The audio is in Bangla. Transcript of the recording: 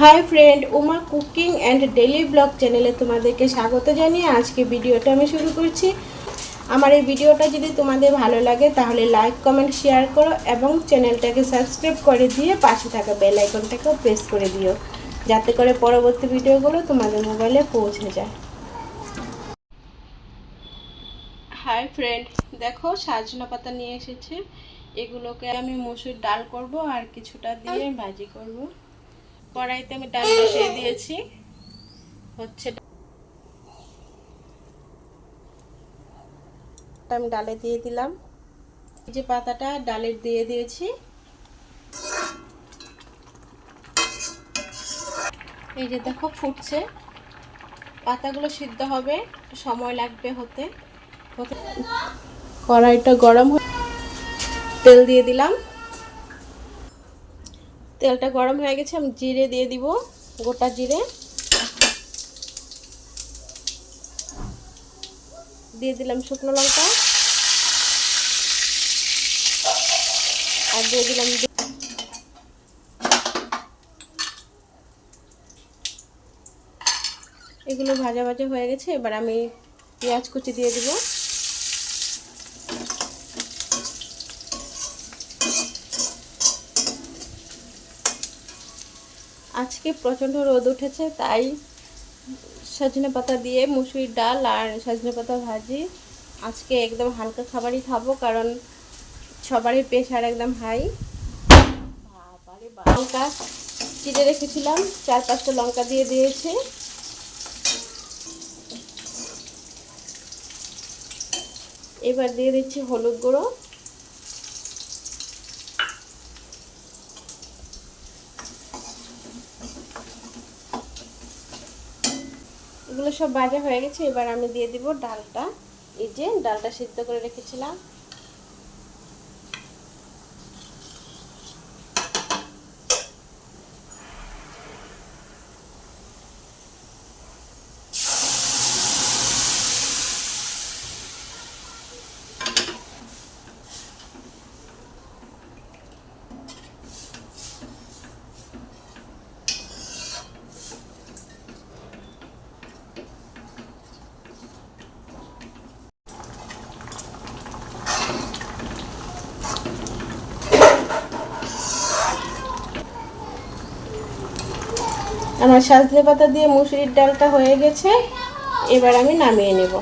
Hi friend Uma cooking and daily blog चैनेले तुम्हादेरके स्वागत जानिए आज के भिडियोटा आमि शुरू करछि। आमार এই ভিডিওটা যদি তোমাদের ভালো লাগে তাহলে লাইক কমেন্ট শেয়ার করো এবং চ্যানেলটাকে সাবস্ক্রাইব করে দিয়ে পাশে থাকা বেল আইকনটাকে প্রেস করে দিও যাতে করে পরবর্তী ভিডিওগুলো তোমাদের মোবাইলে পৌঁছে যায়। হাই ফ্রেন্ড দেখো সাজনা পাতা নিয়ে এসেছে, এগুলোকে আমি মসুর ডাল করব আর কিছুটা দিয়ে ভাজি করব। কড়াইতে আমি ডাল বসিয়ে দিয়েছি, হচ্ছে আমি ডালে দিয়ে দিলাম, এই যে পাতাটা ডালে দিয়ে দিয়েছি। এই যে দেখো ফুটছে, পাতাগুলো সিদ্ধ হবে, সময় লাগবে হতে। কড়াইটা গরম হয়ে তেল দিয়ে দিলাম, তেলটা গরম হয়ে গেছে, আমি জিরে দিয়ে দিব, গোটা জিরে দিয়ে দিলাম, শুকনো লঙ্কা আর দিয়ে দিলাম এগুলো ভাজা ভাজা হয়ে গেছে। এবার আমি পেঁয়াজ কুচি দিয়ে দিব, আজকে প্রচণ্ড রোদ উঠেছে তাই সজনে পাতা দিয়ে মুসুরির ডাল আর সজনে পাতা ভাজি আজকে একদম হালকা খাবারই খাবো, কারণ সবারই প্রেশার একদম হাই। লঙ্কা চিড়ে রেখেছিলাম, 4-5টা লঙ্কা দিয়ে দিয়েছে। এবার দিয়ে দিচ্ছি হলুদ গুঁড়ো, এগুলো সব ভাজা হয়ে গেছে। এবার আমি দিয়ে দিব ডালটা, এই যে ডালটা সিদ্ধ করে রেখেছিলাম। আমার সজনে পাতা দিয়ে মুসুরির ডালটা হয়ে গেছে, এবার আমি নামিয়ে নেব।